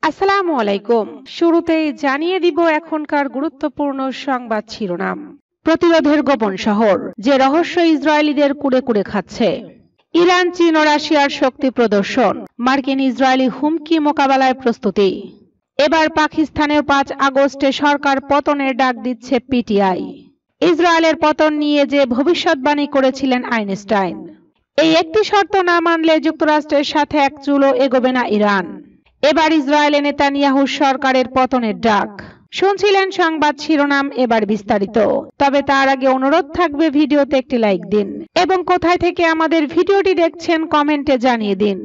আসসালামু আলাইকুম। শুরুতেই জানিয়ে দিব এখনকার গুরুত্বপূর্ণ সংবাদ শিরোনাম। প্রতিরোধের গোপন শহর, যে রহস্য ইসরায়েলিদের কুড়ে কুড়ে খাচ্ছে। ইরান, চীন ও রাশিয়ার শক্তি প্রদর্শন, মার্কিন ইসরায়েলি হুমকি মোকাবেলায় প্রস্তুতি। এবার পাকিস্তানেও 5 আগস্টে সরকার পতনের ডাক দিচ্ছে পিটিআই। ইসরায়েলের পতন নিয়ে যে ভবিষ্যৎবাণী করেছিলেন আইনস্টাইন। এই একটি শর্ত না মানলে যুক্তরাষ্ট্রের সাথে এক চুলও এগোবে না ইরান। এবার ইসরায়েলে নেতানিয়াহুর সরকারের পতনের ডাক। শুনছিলেন সংবাদ শিরোনাম, এবার বিস্তারিত। তবে তার আগে অনুরোধ থাকবে ভিডিওতে একটি লাইক দিন এবং কোথায় থেকে আমাদের ভিডিওটি দেখছেন কমেন্টে জানিয়ে দিন।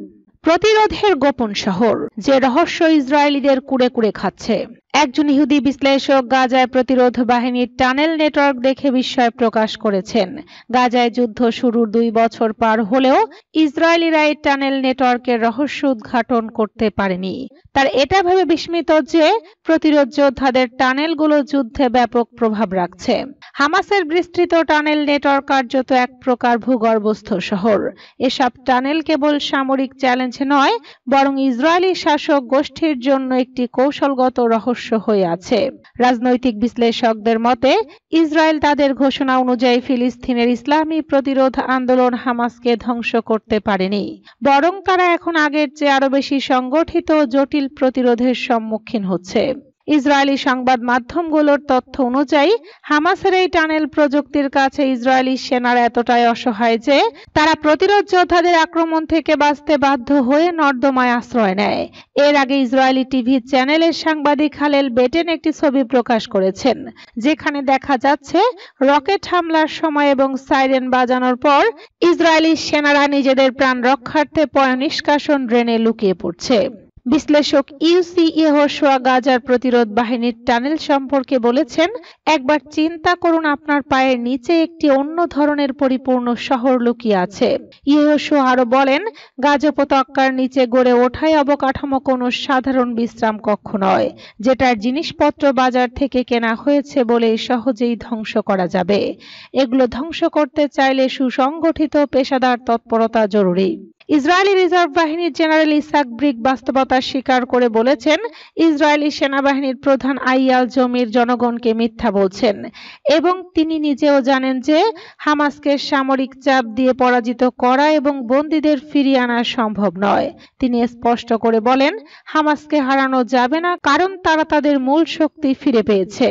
প্রতিরোধের গোপন শহর, যে রহস্য ইসরায়েলিদের কুড়ে কুড়ে খাচ্ছে। একজন ইহুদি বিশ্লেষক গাজায় প্রতিরোধ বাহিনীর টানেল নেটওয়ার্ক দেখে বিস্ময় প্রকাশ করেছেন। গাজায় যুদ্ধ শুরুর 2 বছর পার হলেও ইসরায়েলিরা এই টানেল নেটওয়ার্কের রহস্য উদ্ঘাটন করতে পারেনি। তার এটা ভেবে বিস্মিত যে প্রতিরোধ যোদ্ধাদের টানেলগুলো যুদ্ধে ব্যাপক প্রভাব রাখছে। হামাসের বিস্তৃত টানেল নেটওয়ার্ক কার্যত এক প্রকার ভূগর্ভস্থ শহর। এসব টানেল কেবল সামরিক চ্যালেঞ্জ নয়, বরং ইসরায়েলি শাসক গোষ্ঠীর জন্য একটি কৌশলগত রহস্য হয়ে আছে। রাজনৈতিক বিশ্লেষকদের মতে ইসরায়েল তাদের ঘোষণা অনুযায়ী ফিলিস্তিনের ইসলামী প্রতিরোধ আন্দোলন হামাসকে ধ্বংস করতে পারেনি, বরং তারা এখন আগের চেয়ে আরো বেশি সংগঠিত ও জটিল প্রতিরোধের সম্মুখীন হচ্ছে। ইসরায়েলি সংবাদ মাধ্যমগুলোর তথ্য অনুযায়ী হামাসের এই টানেল প্রযুক্তির কাছে ইসরায়েলি সেনারা এতটাই অসহায় যে তারা প্রতিরোধ যোদ্ধাদের আক্রমণ থেকে বাঁচতে বাধ্য হয়ে নর্দমায় আশ্রয় নেয়। এর আগে ইসরায়েলি টিভি চ্যানেলের সাংবাদিক হালেল বেটেন একটি ছবি প্রকাশ করেছেন, যেখানে দেখা যাচ্ছে রকেট হামলার সময় এবং সাইরেন বাজানোর পর ইসরায়েলি সেনারা নিজেদের প্রাণ রক্ষার্থে পয়ঃনিষ্কাশন ড্রেনে লুকিয়ে পড়ছে। বিশ্লেষক ইউসি ইয়েহোশোয়া গাজার প্রতিরোধ বাহিনীর টানেল সম্পর্কে বলেছেন, একবার চিন্তা করুন, আপনার পায়ের নিচে একটি অন্য ধরনের পরিপূর্ণ শহর লুকিয়ে আছে। ইয়েহোশোয়া আরো বলেন, গাজা উপত্যকার নিচে গড়ে ওঠায় অবকাঠামো কোনো সাধারণ বিশ্রাম কক্ষ নয়, যেটার জিনিসপত্র বাজার থেকে কেনা হয়েছে বলে সহজেই ধ্বংস করা যাবে। এগুলো ধ্বংস করতে চাইলে সুসংগঠিত পেশাদার তৎপরতা জরুরি। ইসরায়েলি রিজার্ভ বাহিনীর জেনারেল ইসাক ব্রিক বাস্তবতা স্বীকার করে বলেছেন, ইসরায়েলি সেনাবাহিনীর প্রধান আইয়াল জমির জনগণকে মিথ্যা বলছেন এবং তিনি নিজেও জানেন যে হামাসকে সামরিক চাপ দিয়ে পরাজিত করা এবং বন্দীদের ফিরিয়ে আনা সম্ভব নয়। তিনি স্পষ্ট করে বলেন, হামাসকে হারানো যাবে না, কারণ তারা তাদের মূল শক্তি ফিরে পেয়েছে।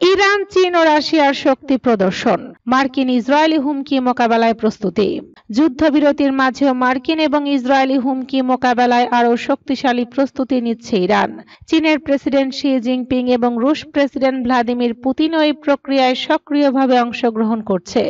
ইরান, চীন ও রাশিয়ার শক্তি প্রদর্শন, মার্কিন ইসরায়েলি হুমকি মোকাবেলায় প্রস্তুতি। যুদ্ধবিরতির মাঝেও মার্কিন এবং ইসরায়েলি হুমকি মোকাবেলায় আরও শক্তিশালী প্রস্তুতি নিচ্ছে ইরান। চীনের প্রেসিডেন্ট শি জিনপিং এবং রুশ প্রেসিডেন্ট ভ্লাদিমির পুতিনও এই প্রক্রিয়ায় সক্রিয়ভাবে অংশগ্রহণ করছে।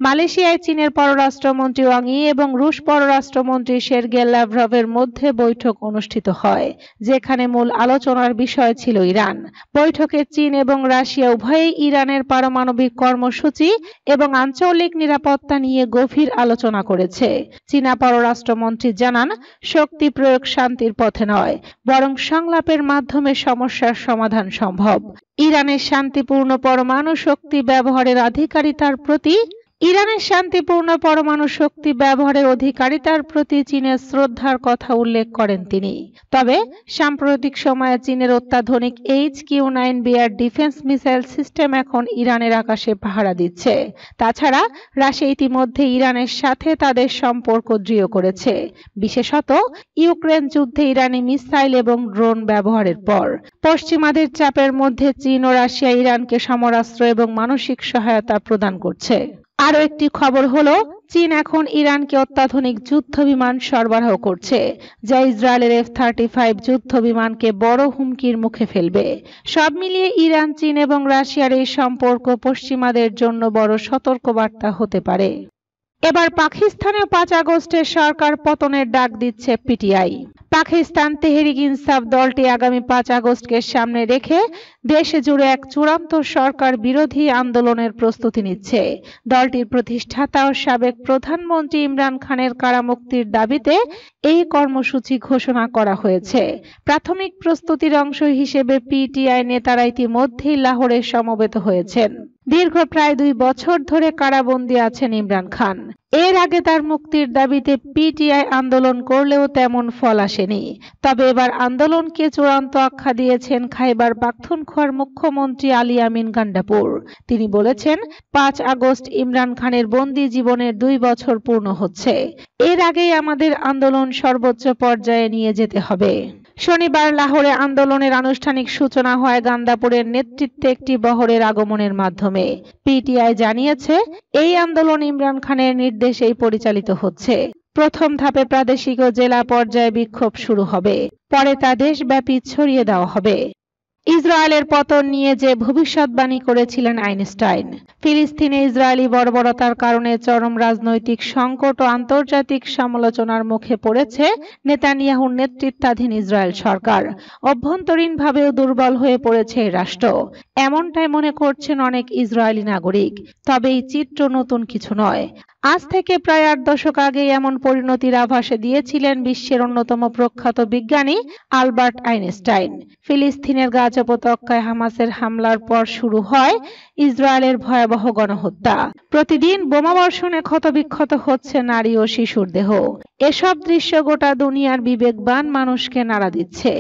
মালয়েশিয়ায় চীনের পররাষ্ট্রমন্ত্রী ওয়াং ই এবং রুশ পররাষ্ট্রমন্ত্রী সের্গেই ল্যাভরভের মধ্যে বৈঠক অনুষ্ঠিত হয়, যেখানে মূল আলোচনার বিষয় ছিল ইরান। বৈঠকে চীন এবং রাশিয়া উভয়েই ইরানের পারমাণবিক কর্মসূচি এবং আঞ্চলিক নিরাপত্তা নিয়ে গভীর আলোচনা করেছে। চীনা পররাষ্ট্রমন্ত্রী জানান, শক্তি প্রয়োগ শান্তির পথে নয়, বরং সংলাপের মাধ্যমে সমস্যার সমাধান সম্ভব। ইরানের শান্তিপূর্ণ পরমাণু শক্তি ব্যবহারের অধিকারিতার প্রতি চীনের শ্রদ্ধার কথা উল্লেখ করেন তিনি। তবে সাম্প্রতিক সময়ে চীনের অত্যাধুনিক HQ-9B ডিফেন্স মিসাইল সিস্টেম এখন ইরানের আকাশে পাহারা দিচ্ছে। তাছাড়া রাশিয়া ইতিমধ্যে ইরানের সাথে তাদের সম্পর্ক দৃঢ় করেছে, বিশেষত ইউক্রেন যুদ্ধে ইরানি মিসাইল এবং ড্রোন ব্যবহারের পর। পশ্চিমাদের চাপের মধ্যে চীন ও রাশিয়া ইরানকে সমরাস্ত্র এবং মানসিক সহায়তা প্রদান করছে। আরও একটি খবর হলো, চীন এখন ইরানকে অত্যাধুনিক যুদ্ধ বিমান সরবরাহ করছে, যা ইসরায়েলের F-35 যুদ্ধ বিমানকে বড় হুমকির মুখে ফেলবে। সব মিলিয়ে ইরান, চীন এবং রাশিয়ার এই সম্পর্ক পশ্চিমাদের জন্য বড় সতর্কবার্তা হতে পারে। এবার পাকিস্তানেও 5 আগস্টের সরকার পতনের ডাক দিচ্ছে পিটিআই। পাকিস্তান তেহরিক ইনসাফ দলটি আগামী 5 আগস্টকে সামনে রেখে দেশে জুড়ে এক চূড়ান্ত সরকার বিরোধী আন্দোলনের প্রস্তুতি নিচ্ছে। দলটির প্রতিষ্ঠাতা ও সাবেক প্রধানমন্ত্রী ইমরান খানের কারামুক্তির দাবিতে এই কর্মসূচি ঘোষণা করা হয়েছে। প্রাথমিক প্রস্তুতির অংশ হিসেবে পিটিআই নেতারা ইতিমধ্যেই লাহোরে সমবেত হয়েছেন। দীর্ঘ প্রায় 2 বছর ধরে কারাবন্দী আছেন ইমরান খান। এর আগে তার মুক্তির দাবিতে পিটিআই আন্দোলন করলেও তেমন ফল আসেনি। তবে এবার আন্দোলনকে চূড়ান্ত আখ্যা দিয়েছেন খাইবার পাখতুনখোয়ার মুখ্যমন্ত্রী আলী আমিন গান্ডাপুর। তিনি বলেছেন, ৫ আগস্ট ইমরান খানের বন্দী জীবনের ২ বছর পূর্ণ হচ্ছে। এর আগেই আমাদের আন্দোলন সর্বোচ্চ পর্যায়ে নিয়ে যেতে হবে। শনিবার লাহোরে আন্দোলনের আনুষ্ঠানিক সূচনা হয় গান্ডাপুরের নেতৃত্বে একটি বহরের আগমনের মাধ্যমে। পিটিআই জানিয়েছে, এই আন্দোলন ইমরান খানের নির্দেশেই পরিচালিত হচ্ছে। প্রথম ধাপে প্রাদেশিক ও জেলা পর্যায়ে বিক্ষোভ শুরু হবে, পরে তা দেশব্যাপী ছড়িয়ে দেওয়া হবে। ইসরায়েলের পতন নিয়ে যে ভবিষ্যৎবাণী করেছিলেন আইনস্টাইন। ফিলিস্তিনে ইসরায়েলি বর্বরতার কারণে চরম রাজনৈতিক সংকট ও আন্তর্জাতিক সমালোচনার মুখে পড়েছে নেতানিয়াহুর নেতৃত্বাধীন ইসরায়েল সরকার। অভ্যন্তরীণভাবেও দুর্বল হয়ে পড়েছে এই রাষ্ট্র, এমনটাই মনে করছেন অনেক ইসরায়েলি নাগরিক। তবে এই চিত্র নতুন কিছু নয়। আজ থেকে প্রায় ৮ দশক আগে এমন পরিণতির আভাস দিয়েছিলেন বিশ্বের অন্যতম প্রখ্যাত বিজ্ঞানী আলবার্ট আইনস্টাইন। ফিলিস্তিনের গাজা উপত্যকায় হামাসের হামলার পর শুরু হয় ইসরায়েলের ভয়াবহ গণহত্যা। প্রতিদিন বোমাবর্ষণে ক্ষতবিক্ষত হচ্ছে নারী ও শিশুর দেহ। এসব দৃশ্য গোটা দুনিয়ার বিবেকবান মানুষকে নাড়া দিচ্ছে।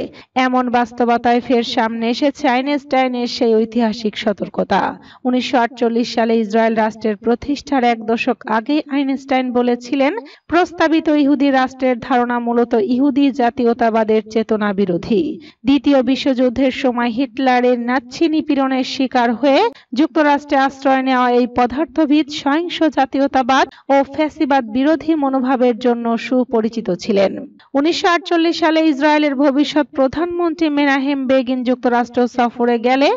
এমন বাস্তবতায় ফের সামনে এসেছে আইনস্টাইনের সেই ঐতিহাসিক সতর্কতা। ১৯৪৮ সালে ইসরায়েল রাষ্ট্রের প্রতিষ্ঠার ১ দশক আগে আইনস্টাইন বলেছিলেন, প্রস্তাবিত ইহুদি রাষ্ট্রের ধারণা মূলত ইহুদি জাতীয়তাবাদের চেতনা বিরোধী। দ্বিতীয় বিশ্বযুদ্ধের সময় হিটলারের নাৎসি নিপীড়নের শিকার হয়ে যুক্তরাষ্ট্রে আশ্রয় নেওয়া এই পদার্থবিদ সহিংস জাতীয়তাবাদ ও ফ্যাসিবাদ বিরোধী মনোভাবের জন্য সুপরিচিত ছিলেন। ১৯৪৮ সালে ইসরায়েলের ভবিষ্যৎ প্রধানমন্ত্রী মেনাহেম বেগিন যুক্তরাষ্ট্র সফরে গেলে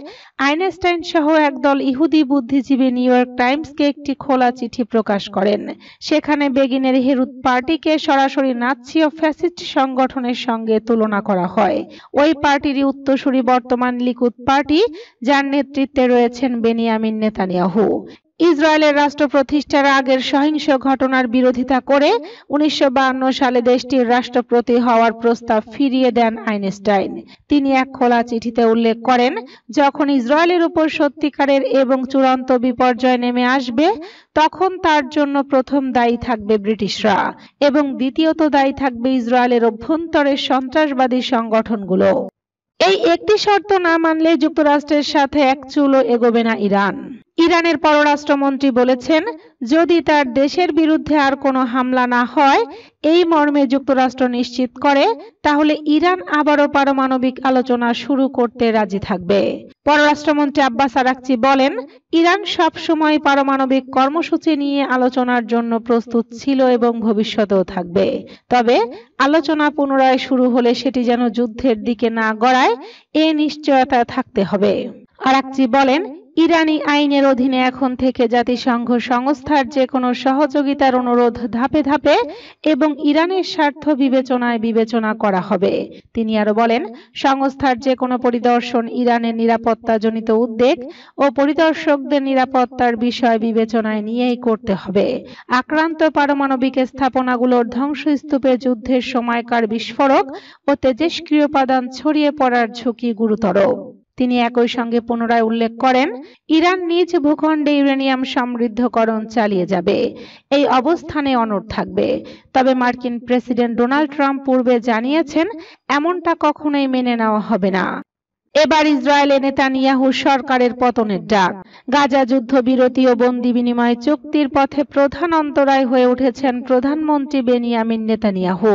আইনস্টাইন সহ একদল ইহুদি বুদ্ধিজীবী নিউ ইয়র্ক টাইমসকে একটি খোলা চিঠি প্রকাশ করেন। সেখানে বেগিনের হেরুত পার্টিকে সরাসরি নাৎসি ও ফ্যাসিস্ট সংগঠনের সঙ্গে তুলনা করা হয়। ওই পার্টিরই উত্তরসূরি বর্তমান লিকুদ পার্টি, যার নেতৃত্বে রয়েছেন বেনিয়ামিন নেতানিয়াহু। ইসরায়েলের রাষ্ট্র প্রতিষ্ঠার আগের সহিংস ঘটনার বিরোধিতা করে ১৯৫২ সালে দেশটির রাষ্ট্রপতি হওয়ার প্রস্তাব ফিরিয়ে দেন আইনস্টাইন। তিনি এক খোলা চিঠিতে উল্লেখ করেন, যখন ইসরায়েলের উপর সত্যিকারের এবং চূড়ান্ত বিপর্যয় নেমে আসবে, তখন তার জন্য প্রথম দায়ী থাকবে ব্রিটিশরা এবং দ্বিতীয়ত দায়ী থাকবে ইসরায়েলের অভ্যন্তরের সন্ত্রাসবাদী সংগঠনগুলো। এই একটি শর্ত না মানলে যুক্তরাষ্ট্রের সাথে এক চুলও এগোবে না ইরান। ইরানের পররাষ্ট্রমন্ত্রী বলেছেন, যদি তার দেশের বিরুদ্ধে আর কোনো হামলা না হয় এই মর্মে যুক্তরাষ্ট্র নিশ্চিত করে, তাহলে ইরান আবারও পারমাণবিক আলোচনা শুরু করতে রাজি থাকবে। পররাষ্ট্রমন্ত্রী আব্বাস আরাকচি বলেন, ইরান সব সময় পারমাণবিক কর্মসূচি নিয়ে আলোচনার জন্য প্রস্তুত ছিল এবং ভবিষ্যতেও থাকবে। তবে আলোচনা পুনরায় শুরু হলে সেটি যেন যুদ্ধের দিকে না গড়ায়, এ নিশ্চয়তা থাকতে হবে। আরাকচি বলেন, ইরানি আইনের অধীনে এখন থেকে জাতিসংঘ সংস্থার যে কোনো সহযোগিতার অনুরোধ ধাপে ধাপে এবং ইরানের স্বার্থ বিবেচনায় বিবেচনা করা হবে। তিনি আরো বলেন, সংস্থার যে কোনো পরিদর্শন ইরানের নিরাপত্তাজনিত উদ্বেগ ও পরিদর্শকদের নিরাপত্তার বিষয় বিবেচনায় নিয়েই করতে হবে। আক্রান্ত পারমাণবিক স্থাপনাগুলোর ধ্বংসস্তূপে যুদ্ধের সময়কার বিস্ফোরক ও তেজস্ক্রিয় উপাদান ছড়িয়ে পড়ার ঝুঁকি গুরুতর। তিনি একই সঙ্গে পুনরায় উল্লেখ করেন, ইরান নিজ ভূখণ্ডে ইউরেনিয়াম সমৃদ্ধকরণ চালিয়ে যাবে, এই অবস্থানে অনড় থাকবে। তবে মার্কিন প্রেসিডেন্ট ডোনাল্ড ট্রাম্প পূর্বে জানিয়েছেন, এমনটা কখনোই মেনে নেওয়া হবে না। এবার ইসরায়েলে নেতানিয়াহু সরকারের পতনের ডাক। গাজা যুদ্ধবিরতি ও বন্দি বিনিময় চুক্তির পথে প্রধান অন্তরায় হয়ে উঠেছেন প্রধানমন্ত্রী বেনিয়ামিন নেতানিয়াহু।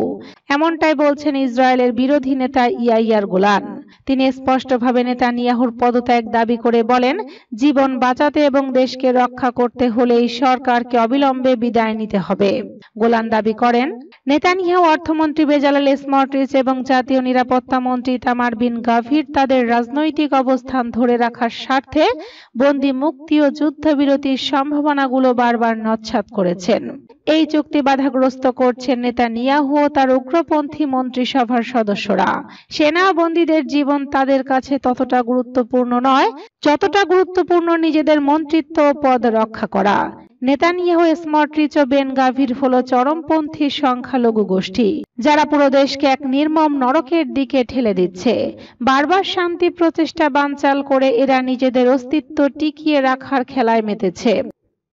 এমনটাই বলছেন ইসরায়েলের বিরোধী নেতা ইয়াইয়ার গোলান। তিনি স্পষ্টভাবে নেতানিয়াহুর পদত্যাগ দাবি করে বলেন, জীবন বাঁচাতে এবং দেশকে রক্ষা করতে হলে এই সরকারকে অবিলম্বে বিদায় নিতে হবে। গোলান দাবি করেন, নেতানিয়াহু অর্থমন্ত্রী বেজালেল স্মোট্রিচ এবং জাতীয় নিরাপত্তা মন্ত্রী ইতামার বিন গাভির তাদের রাজনৈতিক অবস্থান ধরে রাখার স্বার্থে বন্দি মুক্তি ও যুদ্ধবিরতির সম্ভাবনাগুলো বারবার নস্যাৎ করেছেন। এই চুক্তি বাধাগ্রস্ত করছেন নেতানিয়াহু ও তার উগ্রপন্থী মন্ত্রিসভার সদস্যরা। সেনা বন্দীদের জীবন তাদের কাছে ততটা গুরুত্বপূর্ণ নয় যতটা গুরুত্বপূর্ণ নিজেদের মন্ত্রিত্ব ও পদ রক্ষা করা। নেতানিয়াহু, স্মোট্রিচ ও বেন গাভির হলো চরমপন্থী সংখ্যালঘু গোষ্ঠী, যারা পুরো দেশকে এক নির্মম নরকের দিকে ঠেলে দিচ্ছে। বারবার শান্তি প্রচেষ্টা বানচাল করে এরা নিজেদের অস্তিত্ব টিকিয়ে রাখার খেলায় মেতেছে।